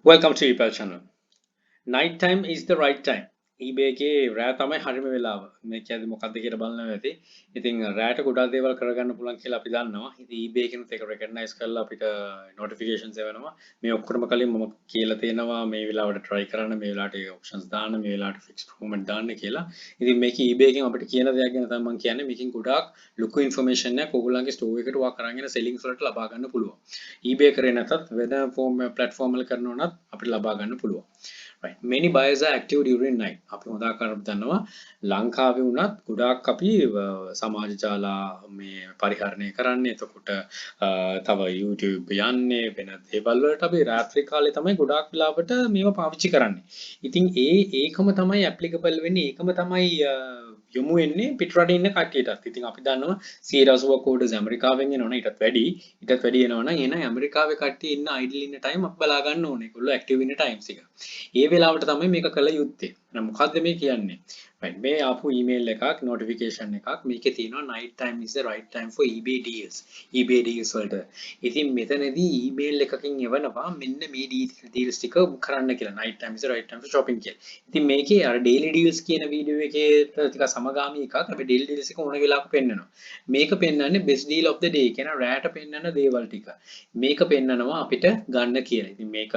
Welcome to eBay channel. Night time is the right time. eBay එකේ රෑ තමයි හරිම වෙලාව. මේ කියන්නේ මොකක්ද කියලා බලනවා ඇති. ඉතින් රෑට ගොඩාක් දේවල් කරගන්න පුළුවන් කියලා අපි දන්නවා. ඉතින් eBay එකෙනුත් ඒක recognize කරලා අපිට notifications එවනවා. මේ ඔක්කොම කලින් මම කියලා තියෙනවා මේ වෙලාවට try කරන්න, මේ වෙලාවට ඒ options දාන්න, මේ වෙලාවට fixed improvement දාන්න කියලා. ඉතින් මේක eBay එකෙන් අපිට කියන දෙයක් ගැන තමයි මම කියන්නේ. මේකෙන් ගොඩාක් ලොකු information එකක් ඕගොල්ලන්ගේ store එකට වා කරගෙන sellings වලට ලබා ගන්න පුළුවන්. eBay කරේ නැතත් වෙන platform වල කරනවා නම් අපිට ලබා ගන්න පුළුවන්. Right. Many buyers are active during night. අපි හොඳ ආකාරව දන්නවා ලංකාවේ වුණත් ගොඩාක් අපි සමාජ ජාලා මේ පරිහරණය කරන්නේ. එතකොට තව YouTube යන්නේ වෙන දේවල් වලට අපි රාත්‍රී කාලේ තමයි ගොඩාක් වෙලාවට මේවා පාවිච්චි කරන්නේ. ඉතින් ඒකම තමයි applicable වෙන්නේ. ඒකම තමයි යොමු වෙන්නේ පිටරටින් ඉන්න කට්ටියටත්. ඉතින් අපි දන්නවා 180ක් ඕඩර්ස් ඇමරිකාවෙන් එනවනේ ඊටත් වැඩි එනවනම් එහෙනම් ඇමරිකාවේ කට්ටිය ඉන්න idle ඉන්න time අපි බලා ගන්න ඕනේ. ඒගොල්ලෝ active ඉන්න times එක. ඒ වෙලාවට තමයි මේක කළ යුත්තේ. එහෙනම් මොකද්ද මේ කියන්නේ? right මේ ආපු email එකක් notification එකක් මේකේ තියෙනවා night time is the right time for eBay deals. eBay deals වලට. ඉතින් මෙතනදී email එකකින් එවනවා මෙන්න මේ deals ටික කරන්න කියලා. night time is the right time for shopping කියලා. ඉතින් මේකේ අර daily deals කියන වීඩියෝ එකේ ටික සමගාමී එකක්. අපි daily deals එක ඕන වෙලාවක පෙන්නනවා. මේක පෙන්නන්නේ best deal of the day කියන රැට පෙන්නන දේවල් ටික. මේක පෙන්නනවා අපිට ගන්න කියලා. ඉතින් මේක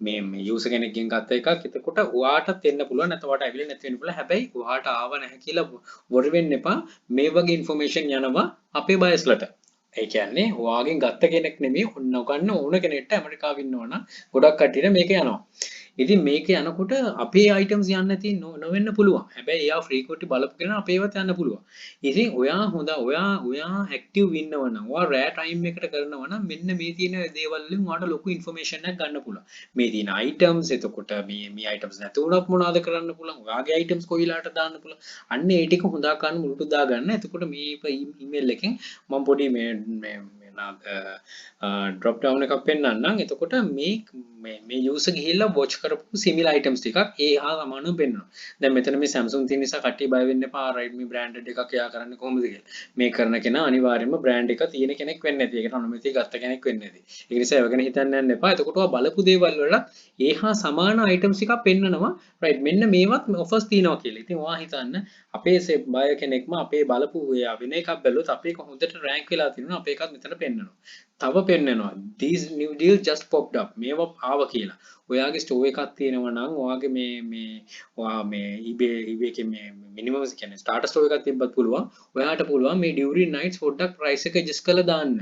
මේ user කෙනෙක්ගෙන් ගත්ත එකක්. එතකොට ඔයාටත් එන්න පුළුවන් නැත්නම් ඔයාට ඇවිල්ලා නැති වෙන්න පුළුවන්. හැබැයි ඔයාට ආව නැහැ කියලා worry වෙන්න එපා. මේ වගේ information යනවා අපේ බයස්ලට. ඒ කියන්නේ ඔයාගෙන් ගත්ත කෙනෙක් නෙමෙයි ඔන්න ඕන කෙනෙක්ට ඇමරිකාවෙ ඉන්නවනම් ගොඩක් කට්ටියට මේක යනවා. ඉතින් මේක යනකොට අපේ items යන්න නැති නොවෙන්න පුළුවන්. හැබැයි එයා frequently බලපු කෙනා අපේවත් යන්න පුළුවන්. ඉතින් ඔයා active ඉන්නවනම් ඔයා රෑ time එකට කරනවා නම් මෙන්න මේ තියෙන දේවල් වලින් ඔයාට ලොකු information එකක් ගන්න පුළුවන්. මේ තියෙන items එතකොට මේ items නැති වුණත් මොනවද කරන්න පුළුවන්? ඔයාගේ items කොයිලාට දාන්න පුළුවන්? අන්න ඒ ටික හොඳා ගන්න මුලට දා ගන්න. එතකොට මේ email එකෙන් මම පොඩි මේ drop down එකක් පෙන්නන්නම්. එතකොට මේ user ගිහිල්ලා watch කරපු similar items ටිකක් ඒ හා සමානව පෙන්වනවා. දැන් මෙතන මේ Samsung තියෙන නිසා කට්ටිය බය වෙන්න එපා. Redmi branded එකක් එයා කරන්නේ කොහොමද කියලා. මේ කරන කෙනා අනිවාර්යයෙන්ම brand එක තියෙන කෙනෙක් වෙන්නේ නැති. ඒකට අනුමැතිය ගත්ත කෙනෙක් වෙන්නේ නැති. ඒ නිසා ඒව ගැන හිතන්න යන්න එපා. එතකොට ඔයා බලපු දේවල් වල ඒ හා සමාන items ටිකක් පෙන්නනවා. right මෙන්න මේවත් offers තියෙනවා කියලා. ඉතින් ඔයා හිතන්න අපේ buy කෙනෙක්ම අපේ බලපු වෙන එකක් බැලුවොත් අපේ එක හොඳට rank වෙලා තියෙනවා. අපේ එකත් මෙතන පෙන්නනවා. තව පෙන්නනවා these new deal just popped up මේවා ආව කියලා. ඔයාගේ ස්ටෝර් එකක් තියෙනවා නම් ඔයාගේ ඔයා මේ eBay එකේ මේ මිනිමම් කියන්නේ ස්ටාර්ටර් ස්ටෝර් එකක් තිබ්බත් පුළුවන්. ඔයාට පුළුවන් මේ during nights පොඩ්ඩක් price එක adjust කරලා දාන්න.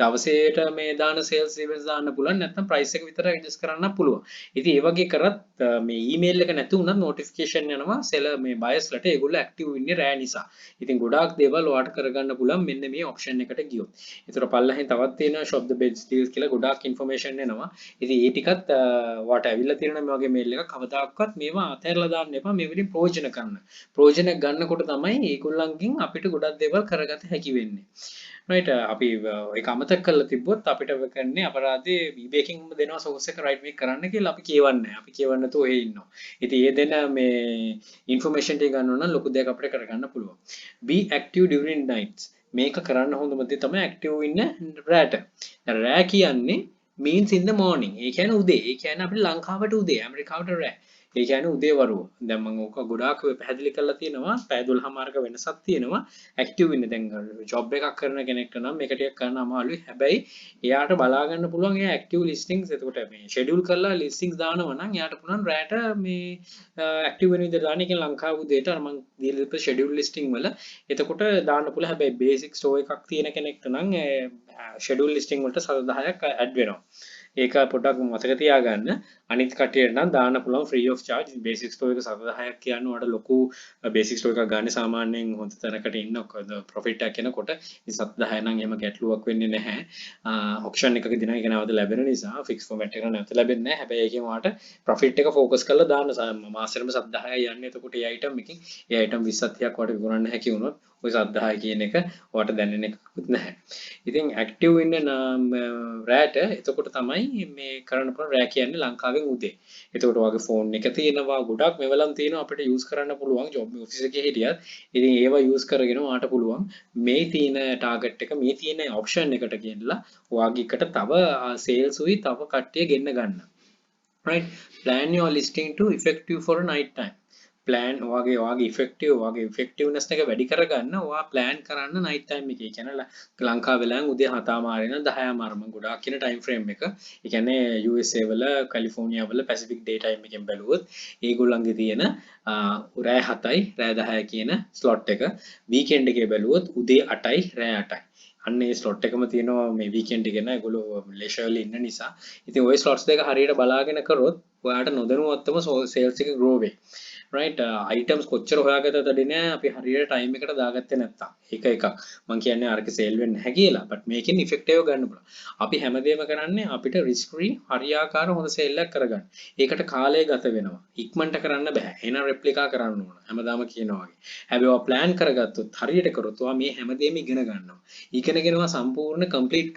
දවසේට මේ දාන sales events දාන්න පුළුවන්. නැත්නම් price එක විතර adjust කරන්න පුළුවන්. ඉතින් ඒ වගේ කරත් මේ email එක නැති වුණත් notification යනවා seller මේ buyers ලට ඒගොල්ලෝ active වෙන්නේ රෑ නිසා. ඉතින් ගොඩාක් දේවල් ඔයාට කරගන්න පුළුවන් මෙන්න මේ option එකට ගියොත්. ඒතර පල්ලෙහෙන් තවත් තියෙනවා shop the best deals කියලා ගොඩාක් information එනවා. ඉතින් ඒ ටිකත් ඔයාට ඇවිල්ලා තියෙනවා මේ වගේ mail එකක් කවදාකවත් මේවා අතහැරලා දාන්න එපා. මේ වලින් ප්‍රයෝජන ගන්න. ප්‍රයෝජන ගන්නකොට තමයි ඒගොල්ලන්ගෙන් අපිට ගොඩක් දේවල් කරගත හැකි වෙන්නේ. right අපි ඒක අමතක කරලා තිබ්බොත් අපිට වෙකන්නේ අපරාධේ eBay එකෙන් දෙනවා source එක right මේක කරන්න කියලා අපි කියවන්නේ නැහැ. අපි කියවන්න නැතුව ඔහේ ඉන්නවා. ඉතින් ඒ දෙන මේ information ටික ගන්න ඕන නම් ලොකු දෙයක් අපිට කරගන්න පුළුවන්. be active during nights මේක කරන්න හොඳම දේ තමයි active ඉන්න රැට. රෑ කියන්නේ means in the morning. ඒ කියන්නේ උදේ. ඒ කියන්නේ අපිට ලංකාවට උදේ, ඇමරිකාවට රෑ. ඒ කියන්නේ උදේ වරුව. දැන් මම ඕක ගොඩාක් පැහැදිලි කරලා තියෙනවා. පැය 12මාරක වෙනසක් තියෙනවා. active ඉන්න දැන් job එකක් කරන කෙනෙක්ට නම් මේක ටිකක් කරන්න අමාරුයි. හැබැයි එයාට බලා ගන්න පුළුවන් එයා active listings එතකොට මේ schedule කරලා listings දානවා නම් එයාට පුළුවන් රැට මේ active වෙන විදිහට දාන්න. ඒ කියන්නේ ලංකාව උදේට අර මම දීලා තිබ්බ schedule listing වල එතකොට දාන්න පුළුවන්. හැබැයි basic store එකක් තියෙන කෙනෙක්ට නම් schedule listing වලට 10ක් add වෙනවා. ඒක පොඩ්ඩක් මතක තියාගන්න. අනිත් කටියට නම් දාන්න පුළුවන් free of charge. basic store එක 10ක් කියන්න උඩ ලොකු basic store එකක් ගන්න සාමාන්‍යයෙන් හොඳ තැනකට ඉන්න profit එකක් එනකොට ඉතින් 10 නම් එහෙම ගැටලුවක් වෙන්නේ නැහැ. auction එකක දින එක නැවත ලැබෙන නිසා fixed format එක නැවත ලැබෙන්නේ නැහැ. හැබැයි ඒකෙන් ඔයාට profit එක focus කරලා දාන්න මාසෙටම 10යි යන්නේ. එතකොට ඒ item එකකින් ඒ item 20ක් 30ක් වට විකුණන්න හැකි වුණොත් ඔය 10 කියන එක ඔයාට දැනෙන එකකුත් නැහැ. ඉතින් active ඉන්න රැට එතකොට තමයි මේ කරන්න පුළුවන් රෑ කියන්නේ ලංකාවෙන් උදේ. එතකොට ඔයාගේ ෆෝන් එක තියෙනවා ගොඩක් මෙවලම් තියෙනවා අපිට යූස් කරන්න පුළුවන් ජොබ් ඔෆිස් එකේ හිටියත්. ඉතින් ඒවා යූස් කරගෙන ඔයාට පුළුවන් මේ තියෙන ටාගට් එක මේ තියෙන ඔප්ෂන් එකට ගෙනලා ඔයාගේ එකට තව සේල්ස් උයි තව කට්ටිය ගෙන්න ගන්න. right? Plan your listing to effective for a night time. plan ඔයාගේ effectiveness එක වැඩි කරගන්න ඔයා plan කරන්න night time එකේ. ඒ කියන්නේ ලංකාවේ ලෑන් උදේ 7:00 ඉඳන් 10:00 මම ගොඩාක් කියන time frame එක. ඒ කියන්නේ USA වල කැලිෆෝනියා වල Pacific day time එකෙන් බැලුවොත් ඒගොල්ලන්ගේ තියෙන රෑ 7යි රෑ 10යි කියන slot එක. weekend එකේ බැලුවොත් උදේ 8යි රෑ 8යි. අන්න ඒ ස්ලොට් එකම තියෙනවා මේ වීකෙන්ඩ් එකේ න ඒගොල්ලෝ ලේෂර්ලි ඉන්න නිසා. ඉතින් ওই ස්ලොට්ස් දෙක හරියට බලාගෙන කරොත් ඔයාට නොදැනුවත්වම සේල්ස් එක grow වෙයි. right items කොච්චර හොයාගත්තද දන්නේ අපි හරියට time එකට දාගත්තේ නැත්තම්. එක එකක්. මම කියන්නේ අරක sale වෙන්නේ නැහැ කියලා. but මේකෙන් effective ගන්න පුළුවන්. අපි හැමදේම කරන්නේ අපිට risk free හරියාකාර හොඳ sale එකක් කරගන්න. ඒකට කාලය ගත වෙනවා. ඉක්මනට කරන්න බෑ. එහෙනම් replica කරන්න ඕන. හැමදාම කියනවා වගේ. හැබැයි ඔයා plan කරගත්තොත් හරියට කරොත් ඔයා මේ හැමදේම ඉගෙන ගන්නවා. ඉගෙනගෙනවා සම්පූර්ණ complete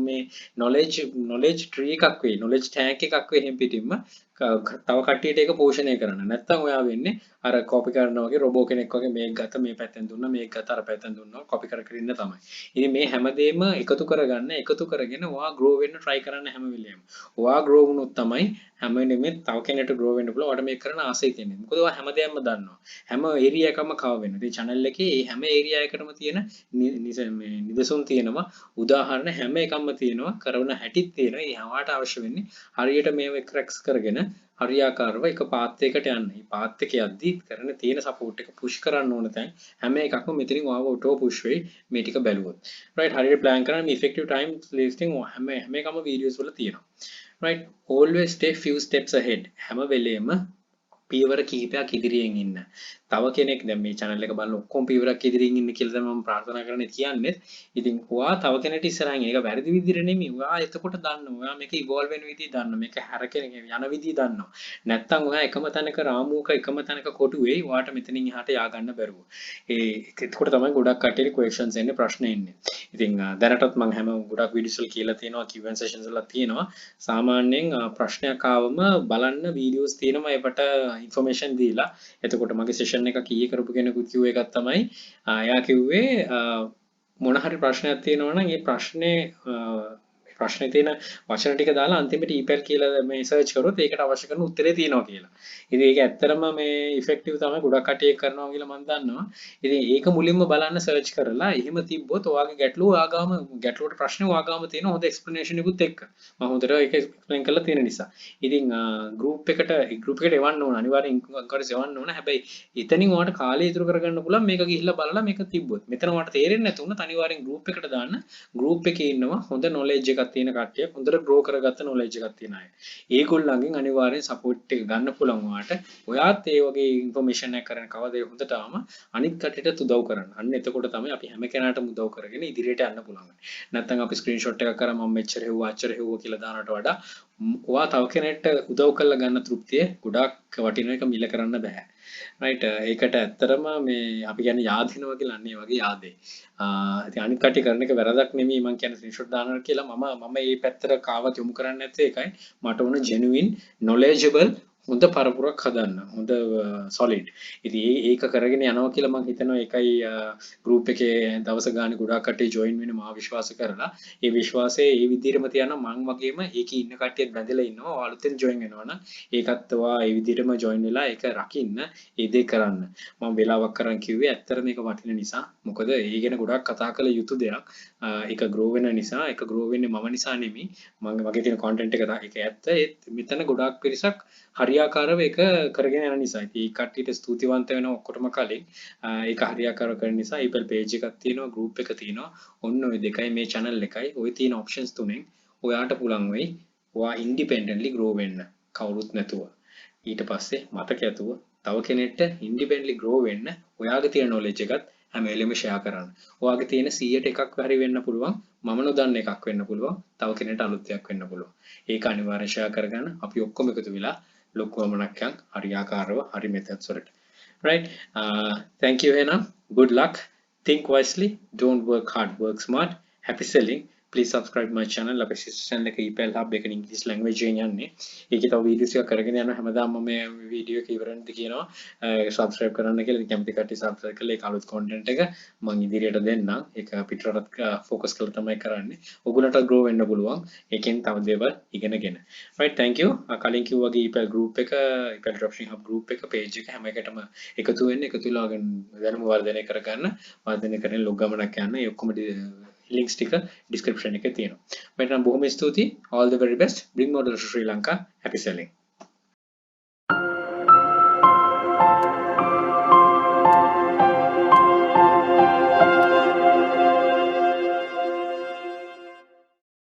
මේ knowledge tree එකක් වෙයි. knowledge tank එකක් වෙයි එහෙන් පිටින්ම තව කට්ටියට ඒක පෝෂණය කරන්න. නැත්තම් ඔයා වෙන්නේ අර කොපි කරනවා වගේ රොබෝ කෙනෙක් වගේ මේක ගත්ත මේ පැත්තෙන් දුන්නා මේක ගත්ත අර පැත්තෙන් දුන්නා කොපි කර කර ඉන්න තමයි. ඉතින් මේ හැමදේම එකතු කරගන්න එකතු කරගෙන ඔයා grow වෙන්න try කරන්න හැම වෙලේම. ඔයා grow වුණොත් තමයි හැම වෙලෙම තව කෙනෙක්ට grow වෙන්න පුළුවන්. ඔයාට මේක කරන්න ආසයි තියෙන්නේ. මොකද ඔයා හැමදේම දන්නවා. හැම area එකම cover වෙනවා. ඉතින් channel එකේ මේ හැම area එකකටම තියෙන නිදසුන් තියෙනවා. උදාහරණ හැම එකක්ම තියෙනවා. කරන හැටිත් තියෙනවා. ඒ හැමවට අවශ්‍ය වෙන්නේ හරියට මේව cracks කරගෙන හරියාකාරව එක පාත් එකකට යන්න. මේ පාත් එක යද්දි කරන තියෙන support එක push කරන්න ඕන තැන් හැම එකක්ම මෙතනින් ඔයාව auto push වෙයි මේ ටික බැලුවොත්. right හරියට plan කරන්න මේ effective time listing හැම එකම videos වල තියෙනවා. right always stay few steps ahead. හැම වෙලේම පියවර කිහිපයක් ඉදිරියෙන් ඉන්න. තව කෙනෙක් දැන් මේ channel එක බලන ඔක්කොම පියවරක් ඉදිරියෙන් ඉන්න කියලා තමයි මම ප්‍රාර්ථනා කරන්නේ කියන්නේ. ඉතින් ඔයා තව කෙනෙක්ට ඉස්සරහින් ඒක වැරදි විදිහට නෙමෙයි. ඔයා එතකොට දන්නවා. ඔයා මේක evolve වෙන විදිහ දන්නවා. මේක හැරකෙන යන විදිහ දන්නවා. නැත්තම් ඔයා එකම තැනක රාමුවක එකම තැනක කොටු වෙයි. ඔයාට මෙතනින් එහාට යා ගන්න බැරුව. එතකොට තමයි ගොඩක් කට්ටියට questions එන්නේ ප්‍රශ්න එන්නේ. ඉතින් දැනටත් මම හැම ගොඩක් videos වල කියලා තියෙනවා Q&A sessions වල තියෙනවා. සාමාන්‍යයෙන් ප්‍රශ්නයක් ආවම බලන්න videos තියෙනවා ඒකට information දීලා. එතකොට මගේ session එක කීයේ කරපු කෙනෙකුත් කිව්ව එකක් තමයි එයා කිව්වේ මොන හරි ප්‍රශ්නයක් තියෙනවා නම් ඒ ප්‍රශ්නේ තියෙන වචන ටික දාලා අන්තිමට ඊපෙල් කියලා මේ සර්ච් කරොත් ඒකට අවශ්‍ය කරන උත්තරේ තියෙනවා කියලා. ඉතින් ඒක ඇත්තටම මේ ඉෆෙක්ටිව් තමයි ගොඩක් කට්ටිය කරනවා කියලා මම දන්නවා. ඉතින් ඒක මුලින්ම බලන්න සර්ච් කරලා එහෙම තිබ්බොත් ඔයාගේ ගැටලුවට ප්‍රශ්නේ ඔයාගාම තියෙන හොඳ එක්ස්ප්ලනේෂන් එකකුත් එක්ක. මම හොඳට ඒක එක්ස්ප්ලেইন කරලා තියෙන නිසා. ඉතින් ගෲප් එකට එවන්න ඕන අනිවාර්යෙන් අංකරස් එවන්න ඕන. හැබැයි එතනින් ඔයාලට කාලය ඉතුරු කරගන්න පුළුවන් මේක ගිහිල්ලා බලලා මේක තිබ්බොත්. මෙතන ඔයාලට තේරෙන්නේ නැතුණත් අනිවාර්යෙන් ගෲප් එකට දාන්න. ගෲප් එකේ ඉන්නවා හොඳ knowledge එකක් තියෙන කට්ටිය හොඳට grow කරගත්ත knowledge එකක් තියෙන අය. ඒගොල්ලන්ගෙන් අනිවාර්යෙන් support එක ගන්න පුළුවන් ඔයාට. ඔයාත් ඒ වගේ information එකක් කරන කවද හොඳට ආම අනිත් කට්ටියට උදව් කරන්න. අන්න එතකොට තමයි අපි හැම කෙනාටම උදව් කරගෙන ඉදිරියට යන්න පුළුවන්. නැත්නම් අපි screenshot එකක් කරා මම මෙච්චර හෙව්වා අච්චර හෙව්වා කියලා දානට වඩා ඔයා තව කෙනෙක්ට උදව් කරලා ගන්න තෘප්තිය ගොඩාක් වටින එක මිල කරන්න බෑ. right ඒකට ඇත්තටම මේ අපි කියන්නේ yaadhiනවා කියලා අන්නේ වගේ yaadේ. ඉතින් අනිත් කට්ටිය කරන එක වැරදක් නෙමෙයි මම කියන්නේ screenshot දානවා කියලා මම මේ පැත්තට කාවත් යොමු කරන්නේ නැත්තේ ඒකයි මට ඕන genuine knowledgeable හොඳ පරපුරක් හදන්න හොඳ solid. ඉතින් ඒක කරගෙන යනවා කියලා මම හිතනවා ඒකයි group එකේ දවස් ගානේ ගොඩාක් කට්ටිය join වෙන මා විශ්වාස කරලා ඒ විශ්වාසයේ ඒ විදිහටම තියන මම වගේම ඒකේ ඉන්න කට්ටියත් බැඳලා ඉන්නවා. ඔයාලුත් join වෙනවා නම් ඒකත් ඔයා ඒ විදිහටම join වෙලා ඒක රකින්න ඒ දේ කරන්න. මම වෙලාවක් කරන් කිව්වේ ඇත්තට මේක වටින නිසා. මොකද ඒ ගැන ගොඩාක් කතා කළ යුතු දෙයක්. ඒක grow වෙන නිසා ඒක grow වෙන්නේ මම නිසා නෙමෙයි. මම වගේ තියෙන content එක ඒක ඇත්ත. මෙතන ගොඩාක් පිරිසක් හරියාකාරව ඒක කරගෙන යන නිසා. ඉතින් ඒ කට්ටියට ස්තුතිවන්ත වෙනවා ඔක්කොටම කලින්. ඒක හරියාකාරව කරන නිසා ඊපල් page එකක් තියෙනවා, group එක තියෙනවා. ඔන්න ඔය දෙකයි මේ channel එකයි. ඔය තියෙන options තුනෙන් ඔයාට පුළුවන් වෙයි ඔයා independently grow වෙන්න. කවුරුත් නැතුව. ඊට පස්සේ මතක ඇතුව තව කෙනෙක්ට independently grow වෙන්න ඔයාගේ තියෙන knowledge එකත් හැම වෙලෙම share කරන්න. ඔයාගේ තියෙන 100ට එකක් හරි වෙන්න පුළුවන්. මම නොදන්න එකක් වෙන්න පුළුවන්. තව කෙනෙක්ට අලුත් දෙයක් වෙන්න පුළුවන්. ඒක අනිවාර්යෙන් share කරගන්න. අපි ඔක්කොම එකතු වෙලා ලොකුවමනක් යන් හරියාකාරව හරි methods වලට. right thank you Hena. Good luck. Think wisely. Don't work hard. Work smart. Happy selling. please subscribe my channel. අපේ sister channel එක EPL Hub එක English language එකෙන් යන්නේ. ඒකේ තව videos ටිකක් කරගෙන යනවා. හැමදාම මම මේ video එක ඉවරනදී කියනවා subscribe කරන්න කියලා. ඉතින් කැමති කට්ටිය subscribe කරලා ඒක අලුත් content එක මම ඉදිරියට දෙන්නම්. ඒක පිටරටත් focus කරලා තමයි කරන්නේ. ඔයගොල්ලන්ට grow වෙන්න පුළුවන්. ඒකෙන් තව දේවල් ඉගෙනගෙන. right, thank you. කලින් කිව්වා වගේ EPL group එක EPL dropshipping hub group එක page එක හැම එකටම එකතු වෙන්න, එකතු වෙලා දැනුම වර්ධනය කරගන්න, වර්ධනය කරගෙන ලොග් ගමනක් යන්න. ඒ ඔක්කොම links ටික description එකේ තියෙනවා. මට නම් බොහොම ස්තුතියි. All the very best. Bring more to Sri Lanka. Happy selling.